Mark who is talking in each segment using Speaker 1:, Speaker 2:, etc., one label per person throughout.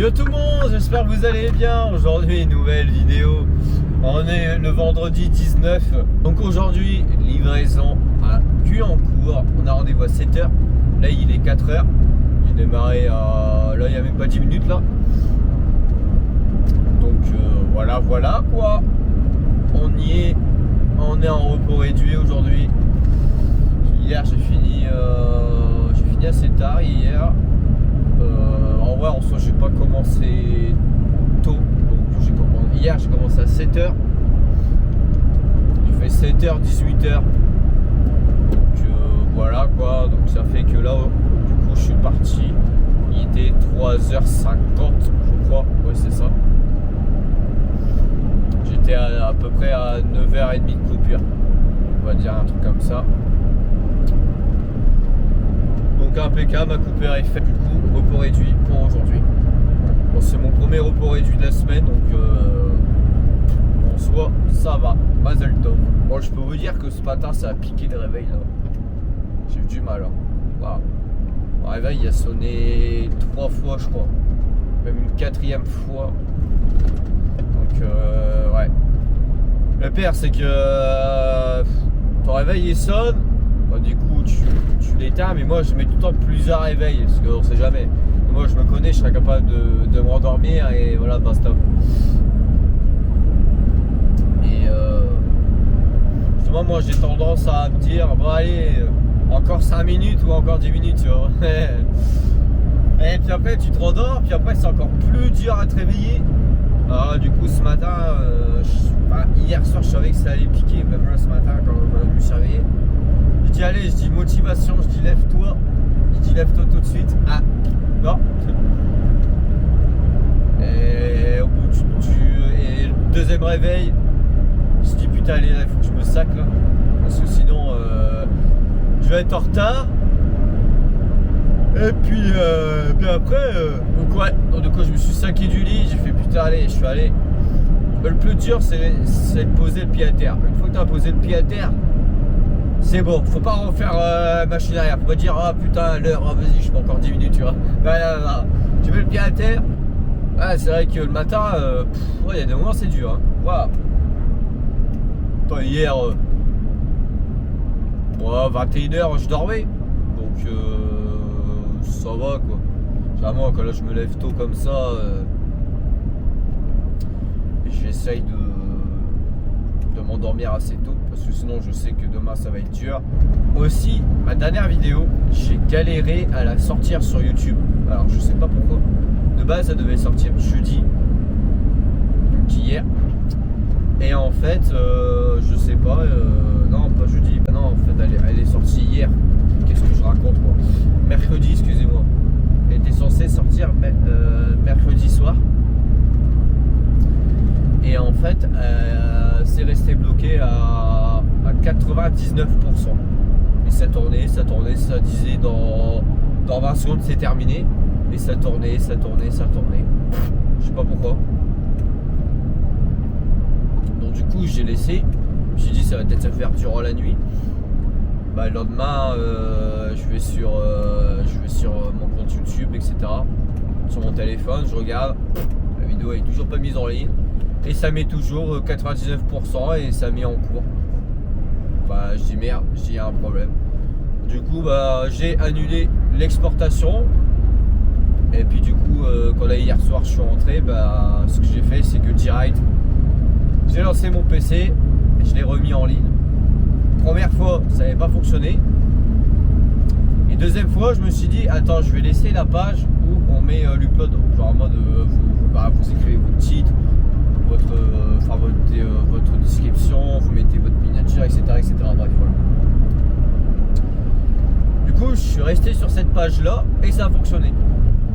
Speaker 1: Yo tout le monde, j'espère que vous allez bien. Aujourd'hui, nouvelle vidéo. On est le vendredi 19. Donc aujourd'hui, livraison à Guyancourt. On a rendez-vous à 7h. Là, il est 4h. J'ai démarré à... Là, il n'y a même pas 10 minutes là. Donc voilà quoi. On y est. On est en repos réduit aujourd'hui. Hier, j'ai fini assez tard hier. En vrai, en soi, j'ai pas commencé tôt. Donc, hier, j'ai commencé à 7h. J'ai fait 7h, 18h. Donc, voilà quoi. Donc, ça fait que là, du coup, je suis parti. Il était 3h50, je crois. Oui, c'est ça. J'étais à peu près à 9h30 de coupure. On va dire un truc comme ça. Donc impeccable, ma coupure est faite, du coup repos réduit pour aujourd'hui. Bon, c'est mon premier repos réduit de la semaine, donc en soi ça va, Mazel Tov. Bon, je peux vous dire que ce matin ça a piqué le réveil là. J'ai eu du mal hein. Wow. Le réveil il a sonné 3 fois je crois, même une 4e fois. Donc ouais. Le pire c'est que ton réveil il sonne. Bah, du coup tu l'éteins, mais moi je mets tout le temps plusieurs réveils parce qu'on sait jamais. Moi je me connais, je serais capable de me rendormir et voilà, basta. Et justement moi j'ai tendance à me dire bon allez, encore 5 minutes ou encore 10 minutes tu vois. Et puis après tu te rendors, puis après c'est encore plus dur à te réveiller. Alors du coup ce matin, hier soir je savais que ça allait piquer, même là ce matin quand je me suis réveillé. Je dis allez, je dis motivation, je dis lève-toi. Je dis lève-toi tout de suite. Ah, non. Et au bout et le deuxième réveil, je dis putain allez, il faut que je me sac là. Parce que sinon je vais être en retard. Et puis après, donc je me suis saqué du lit, j'ai fait putain allez, je suis allé. Le plus dur c'est de poser le pied à terre. Une fois que tu as posé le pied à terre, c'est bon, faut pas refaire machine arrière, faut pas dire ah putain l'heure, oh, vas-y je fais encore 10 minutes tu vois. Bah, tu mets le pied à terre. Ah, c'est vrai que le matin, il y a des moments c'est dur hein. Wow. Attends, hier 21h je dormais. Donc ça va quoi. Généralement quand là je me lève tôt comme ça, j'essaye de m'endormir assez tôt parce que sinon je sais que demain ça va être dur. Aussi, ma dernière vidéo, j'ai galéré à la sortir sur YouTube. Alors je sais pas pourquoi. De base ça devait sortir jeudi, donc hier. Et en fait, je sais pas. Non, pas jeudi. Non, en fait elle est sortie hier. Qu'est-ce que je raconte moi? Mercredi, excusez-moi. Elle était censée sortir mercredi soir. Et en fait, c'est resté bloqué à 99%. Et ça tournait, ça disait dans 20 secondes c'est terminé. Et ça tournait. Je sais pas pourquoi. Donc du coup j'ai laissé. Je me suis dit ça va peut-être se faire durant la nuit. Bah, le lendemain je vais sur mon compte YouTube, etc. Sur mon téléphone, je regarde. La vidéo est toujours pas mise en ligne. Et ça met toujours 99% et ça met en cours. Bah je dis merde, il y a un problème. Du coup bah j'ai annulé l'exportation. Et puis du coup quand là hier soir je suis rentré, bah ce que j'ai fait c'est que direct j'ai lancé mon PC et je l'ai remis en ligne. Première fois ça n'avait pas fonctionné. Et deuxième fois je me suis dit attends, je vais laisser la page où on met l'upload. Genre en mode vous écrivez votre titre, votre description, vous mettez votre miniature, etc. Bref, voilà. Du coup, je suis resté sur cette page-là et ça a fonctionné.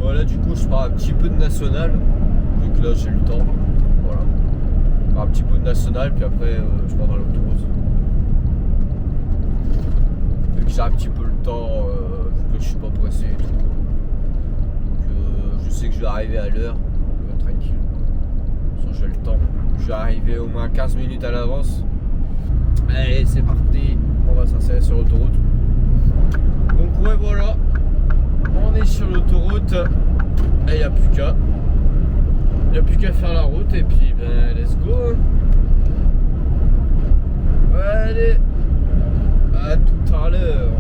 Speaker 1: Voilà, du coup, je pars un petit peu de national, vu que là j'ai le temps. Voilà. Je pars un petit peu de national, puis après, je pars dans l'autoroute. Vu que j'ai un petit peu le temps, vu que je suis pas pressé et tout. Donc, je sais que je vais arriver à l'heure, tranquille. J'ai le temps, je vais arriver au moins 15 minutes à l'avance. Allez c'est parti, on va s'installer sur l'autoroute. Donc ouais voilà, on est sur l'autoroute et il n'y a plus qu'à. n'y a plus qu'à faire la route et puis ben let's go. Allez, à tout à l'heure.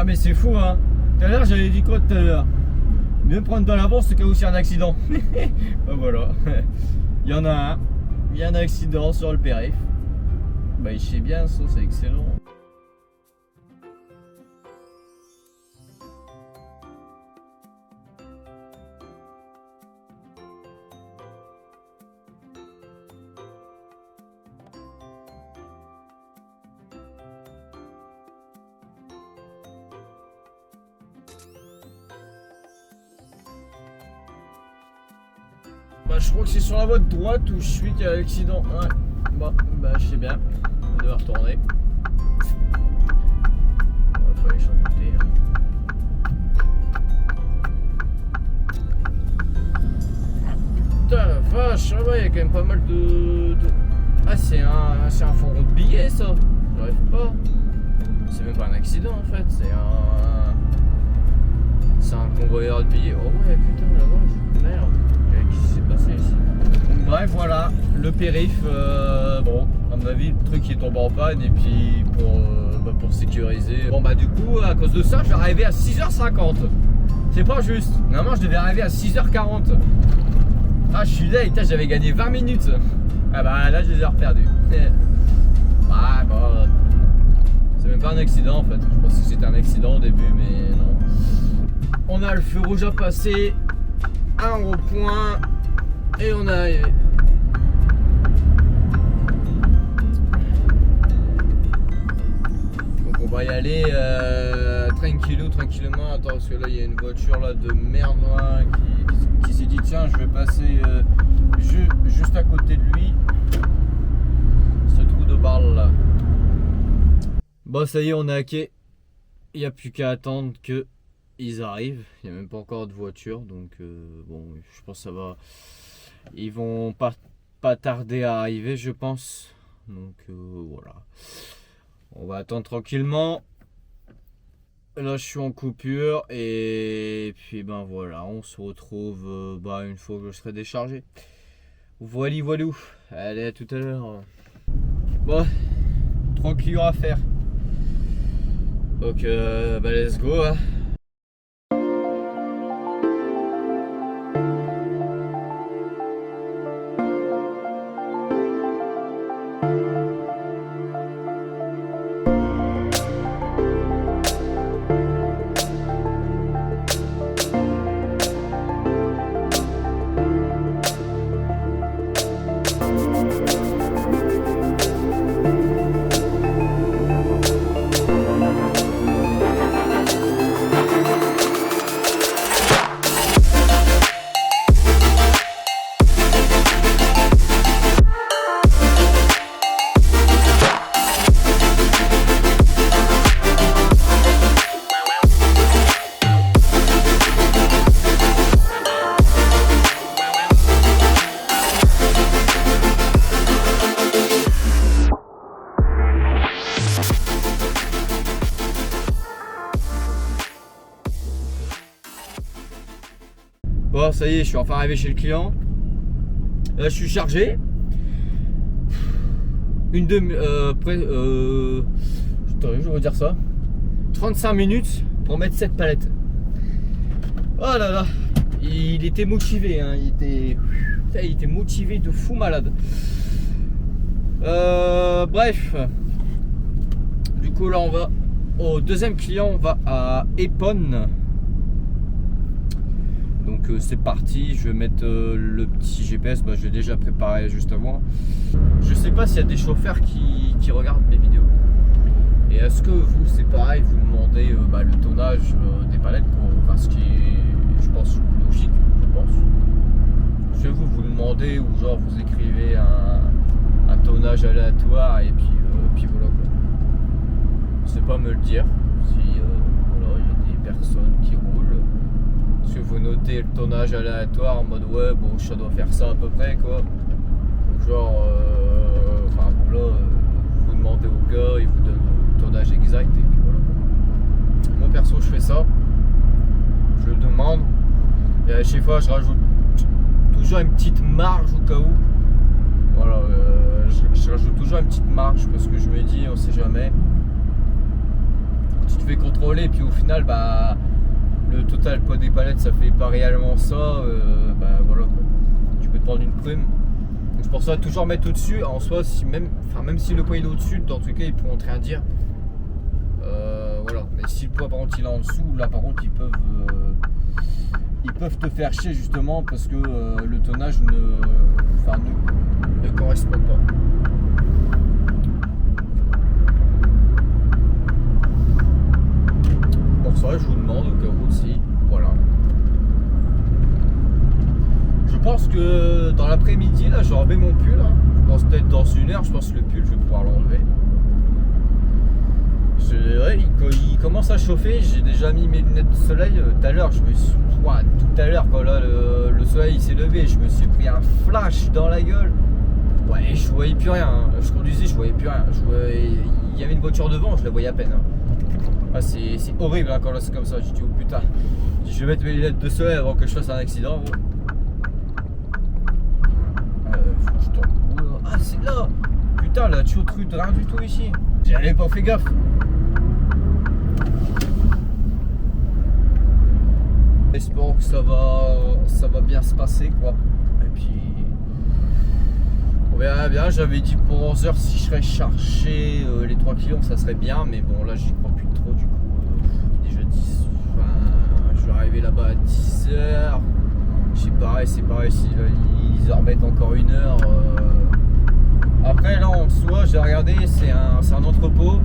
Speaker 1: Ah mais c'est fou hein. Tout à l'heure j'avais dit quoi tout à l'heure? Mieux prendre de l'avance au cas où c'est un accident. Bah voilà. Il y en a un. Il y a un accident sur le périph'. Bah il sait bien ça, c'est excellent. Bah je crois que c'est sur la voie de droite où je suis qu'il y a l'accident. Ouais. Bah je sais bien. On va devoir retourner. Il faut aller chanter. Putain la vache, ça va, il y a quand même pas mal de... Ah c'est un fourgon de billets ça. J'arrive pas. C'est même pas un accident en fait, c'est un convoyeur de billets. Oh ouais putain la vache, merde. Qu'est-ce qui s'est passé ici? Donc, bref voilà, le périph, bon, à mon avis le truc qui est tombé en panne et puis pour sécuriser. Bon bah du coup à cause de ça je vais arriver à 6h50. C'est pas juste, normalement je devais arriver à 6h40. Ah je suis là et j'avais gagné 20 minutes. Ah bah là je les ai reperdus. Bah bon, c'est même pas un accident en fait, je pensais que c'était un accident au début mais non. On a le feu rouge à passer, un rond-point et on est arrivé. Donc on va y aller tranquillement. Attends parce que là il y a une voiture là de merde là, qui s'est dit tiens je vais passer juste à côté de lui. Ce trou de balle là. Bon ça y est on est à quai. Il n'y a plus qu'à attendre que ils arrivent. Il n'y a même pas encore de voiture donc bon je pense que ça va. Ils vont pas tarder à arriver je pense. Donc voilà. On va attendre tranquillement. Là je suis en coupure et puis ben voilà on se retrouve une fois que je serai déchargé. Voilou voilou. Allez, à tout à l'heure. Bon, 3 clients à faire. Donc, bah let's go. Hein. Bon, ça y est, je suis enfin arrivé chez le client. Là, je suis chargé. Une demi... je vais vous dire ça. 35 minutes pour mettre cette palette. Oh là là. Il était motivé, hein. Il était motivé de fou malade. Bref. Du coup, là, on va au deuxième client. On va à Épône. Donc c'est parti, je vais mettre le petit GPS, bah, je l'ai déjà préparé juste avant. Je sais pas s'il y a des chauffeurs qui regardent mes vidéos. Et est-ce que vous, c'est pareil, vous demandez bah, le tonnage des palettes, enfin, ce qui est, je pense, logique, je pense. Est-ce que vous demandez ou genre vous écrivez un tonnage aléatoire et puis voilà quoi. C'est pas me le dire si voilà, il y a des personnes qui roulent. Parce que vous notez le tonnage aléatoire en mode ouais bon ça doit faire ça à peu près quoi. Donc genre enfin voilà, vous demandez au gars, il vous donne le tonnage exact et puis voilà. Moi perso je fais ça. Je le demande. Et à chaque fois je rajoute toujours une petite marge au cas où. Voilà, je rajoute toujours une petite marge parce que je me dis on sait jamais. Tu te fais contrôler et puis au final bah le total poids des palettes ça fait pas réellement ça, bah voilà quoi. Tu peux te prendre une prime. Donc c'est pour ça toujours mettre au-dessus. En soi si même si le poids il est au-dessus, dans tous les cas ils pourront rien dire. Voilà. Mais si le poids par contre il est en dessous, là par contre ils peuvent te faire chier justement parce que le tonnage ne correspond pas. Pour ça, je vous demande au cas où aussi. Voilà. Je pense que dans l'après-midi, là, j'aurai mon pull. Hein. Je pense peut-être dans une heure, je pense que le pull, je vais pouvoir l'enlever. Ouais, il commence à chauffer. J'ai déjà mis mes lunettes de soleil. Tout à l'heure, tout à l'heure, quand là, le soleil s'est levé, je me suis pris un flash dans la gueule. Ouais, je voyais plus rien. Hein. Je conduisais, je voyais plus rien. Il y avait une voiture devant, je la voyais à peine. Hein. Ah, c'est horrible hein, quand là c'est comme ça. Je dis oh putain, je vais mettre mes lunettes de soleil avant que je fasse un accident. Faut que je tourne. Ah c'est là. Putain là tu as de rien du tout ici. J'avais pas fait gaffe. Espérons que ça va bien se passer quoi. Et puis on verra bien. J'avais dit pour 11h si je serais chargé les 3 clients ça serait bien. Mais bon là j'y crois plus trop du coup. Il est déjà 10. Enfin, je vais arriver là-bas à 10h. C'est pareil si ils en remettent encore 1 heure. Après là en soi j'ai regardé c'est un entrepôt.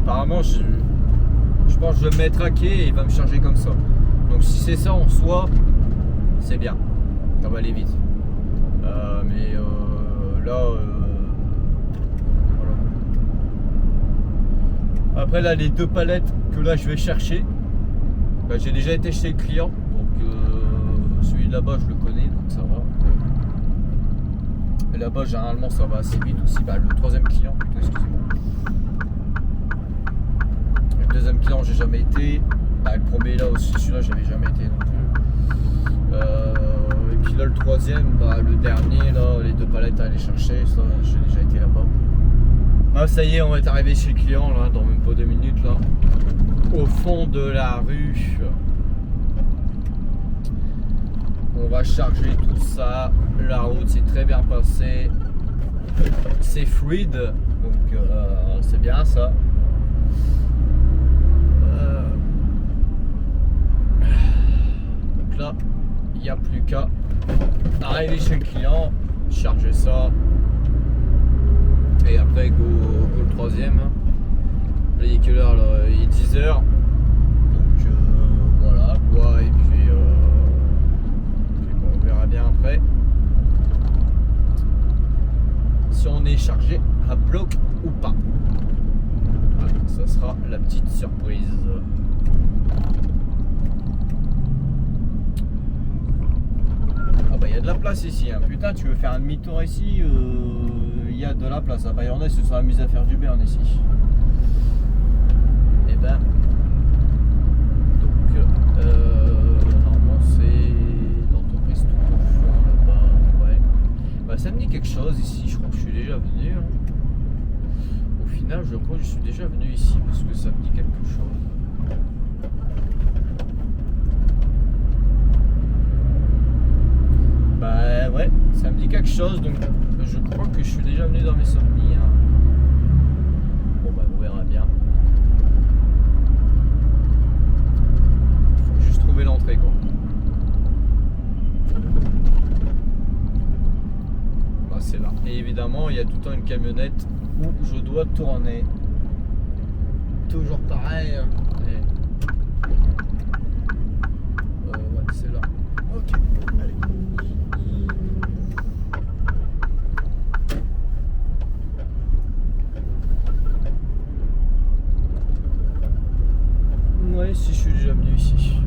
Speaker 1: Apparemment je pense que je vais me mettre à quai et il va me charger comme ça. Donc si c'est ça en soi c'est bien. Ça va aller vite. Mais là voilà. Après là les 2 palettes que là je vais chercher, bah, j'ai déjà été chez le client. Donc celui de là-bas je le connais donc ça va. Et là-bas généralement ça va assez vite aussi. Bah, le 3e client plutôt, excusez-moi. Le 2e client j'ai jamais été. Bah, le premier là aussi, celui-là j'avais jamais été non plus. Et puis là le troisième, bah, le dernier, là, les 2 palettes à aller chercher, ça j'ai déjà été là-bas. Ah, ça y est, on va être arrivé chez le client là, dans même pas 2 minutes là. Au fond de la rue. On va charger tout ça. La route s'est très bien passée. C'est fluide, donc c'est bien ça. Donc là, il n'y a plus qu'à arriver chez le client, charger ça. Et après, go le troisième. Là, il est quelle heure là? Il est 10h. Donc voilà quoi. Et puis bon, on verra bien après si on est chargé à bloc ou pas. Voilà, ça sera la petite surprise. Ah bah il y a de la place ici, hein. Putain, tu veux faire un demi-tour ici, il y a de la place. À Bayonnais, ils se sont amusés à faire du burn ici. Et ben donc normalement c'est l'entreprise tout au fond là-bas. Ouais. Bah ça me dit quelque chose ici, je crois que je suis déjà venu. Hein. Au final je crois que je suis déjà venu ici parce que ça me dit quelque chose. Bah ouais, ça me dit quelque chose, donc je crois que je suis déjà venu dans mes souvenirs. Bon bah on verra bien. Faut juste trouver l'entrée quoi. Bah c'est là. Et évidemment il y a tout le temps une camionnette où je dois tourner. Toujours pareil. Et... ouais c'est là. Ok, allez. Ouais, si je suis déjà venu ici.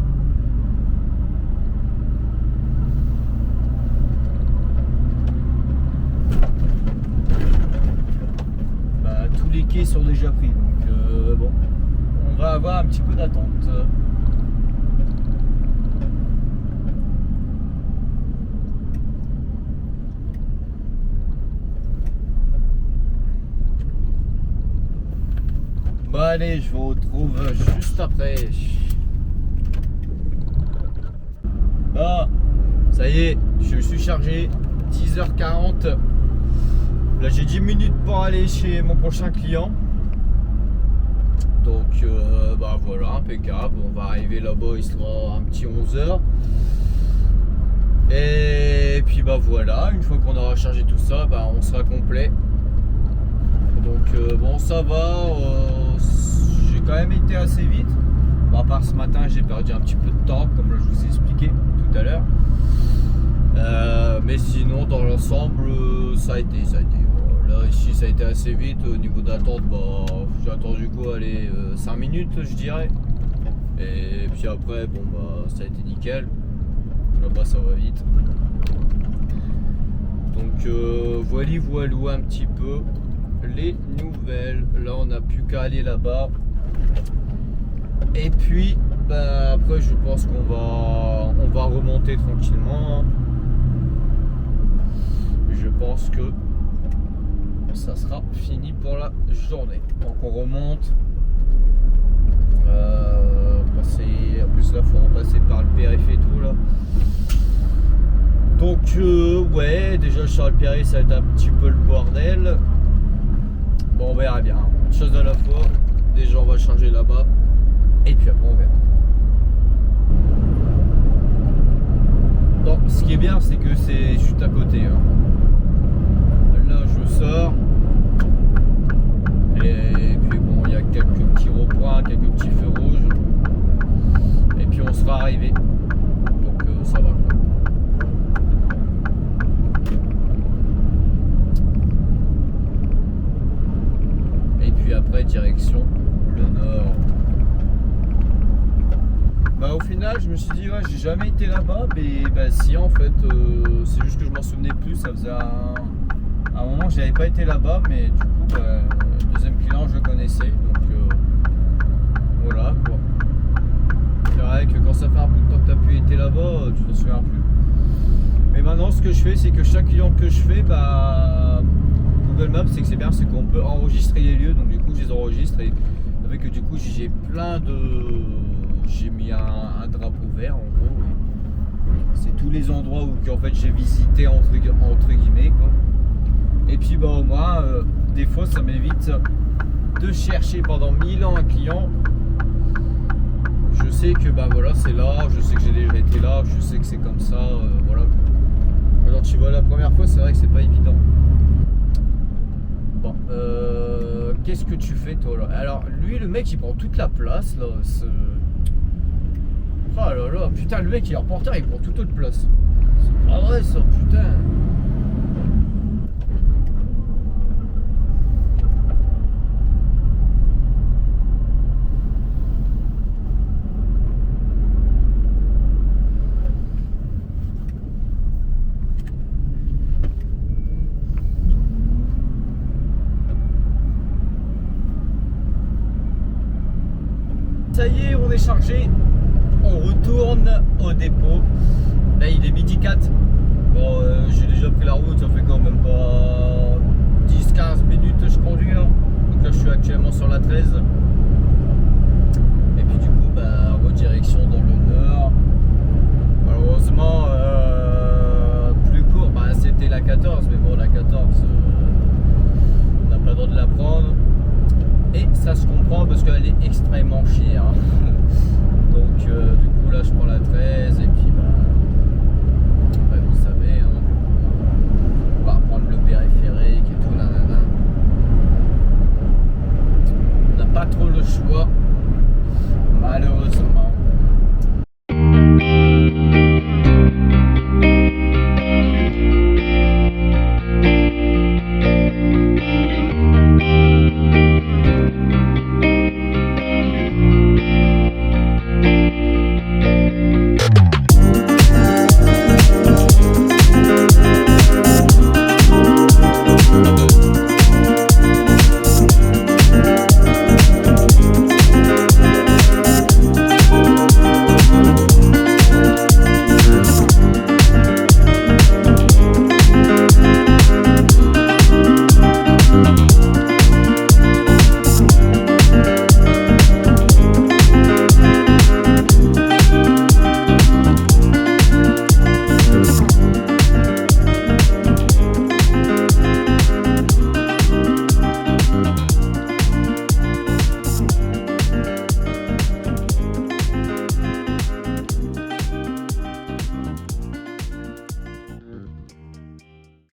Speaker 1: Bah, tous les quais sont déjà pris, donc bon, on va avoir un petit peu d'attente. Bon allez, je vous retrouve juste après. Bon, ça y est, je suis chargé. 10h40. Là j'ai 10 minutes pour aller chez mon prochain client. Donc bah voilà, impeccable. On va arriver là-bas, il sera un petit 11h. Et puis bah voilà, une fois qu'on aura chargé tout ça, bah on sera complet. Donc bon ça va, j'ai quand même été assez vite. Bon, à part ce matin j'ai perdu un petit peu de temps comme je vous ai expliqué tout à l'heure. Mais sinon dans l'ensemble ça a été. Voilà. Là ici ça a été assez vite. Au niveau d'attente, bah, j'ai attendu quoi, allez, 5 minutes je dirais. Et puis après bon bah ça a été nickel. Là-bas ça va vite. Donc voilou un petit peu les nouvelles. Là on n'a plus qu'à aller là-bas. Et puis bah, après je pense qu'on va remonter tranquillement. Je pense que ça sera fini pour la journée. Donc on remonte. En plus là faut repasser par le périph' et tout là. Donc ouais, déjà sur le périph' ça va être un petit peu le bordel. Bon on verra bien, une chose à la fois. Déjà on va changer là-bas. Et puis après on verra. Bon, ce qui est bien c'est que c'est juste à côté. Hein. Là je sors. Et puis bon, il y a quelques petits ronds-points, quelques petits feux rouges. Et puis on sera arrivé. Donc ça va. Et puis après direction le nord. Bah au final je me suis dit ouais j'ai jamais été là-bas, mais bah si en fait c'est juste que je m'en souvenais plus, ça faisait un moment que j'avais pas été là-bas, mais du coup bah, le deuxième client je le connaissais, donc voilà quoi. C'est vrai que quand ça fait un bout de temps que t'as plus été là-bas, tu t'en souviens plus. Mais maintenant ce que je fais, c'est que chaque client que je fais, bah Google Maps, c'est que c'est bien, c'est qu'on peut enregistrer les lieux, donc du coup je les enregistre et avec que du coup j'ai plein de... J'ai mis un drapeau vert en gros. C'est tous les endroits où en fait j'ai visité entre guillemets quoi. Et puis bah au moins des fois ça m'évite de chercher pendant 1000 ans un client. Je sais que bah voilà c'est là, je sais que j'ai déjà été là, je sais que c'est comme ça, voilà. Alors tu vois la première fois c'est vrai que c'est pas évident. Bon, qu'est-ce que tu fais toi là? Alors lui le mec il prend toute la place là. Oh là là, putain le mec il est reporter, il prend toute autre place. C'est pas vrai ça, putain. Ça y est, on est chargé. On retourne au dépôt. Là il est midi 4. Bon j'ai déjà pris la route, ça fait quand même pas 10-15 minutes je conduis là. Donc là je suis actuellement sur la 13. Et puis du coup bah redirection dans le nord. Malheureusement plus court, bah c'était la 14, mais bon la 14 on n'a pas le droit de la prendre. Et ça se comprend parce qu'elle est extrêmement chère. Donc du coup là je prends la 13 et puis bah vous savez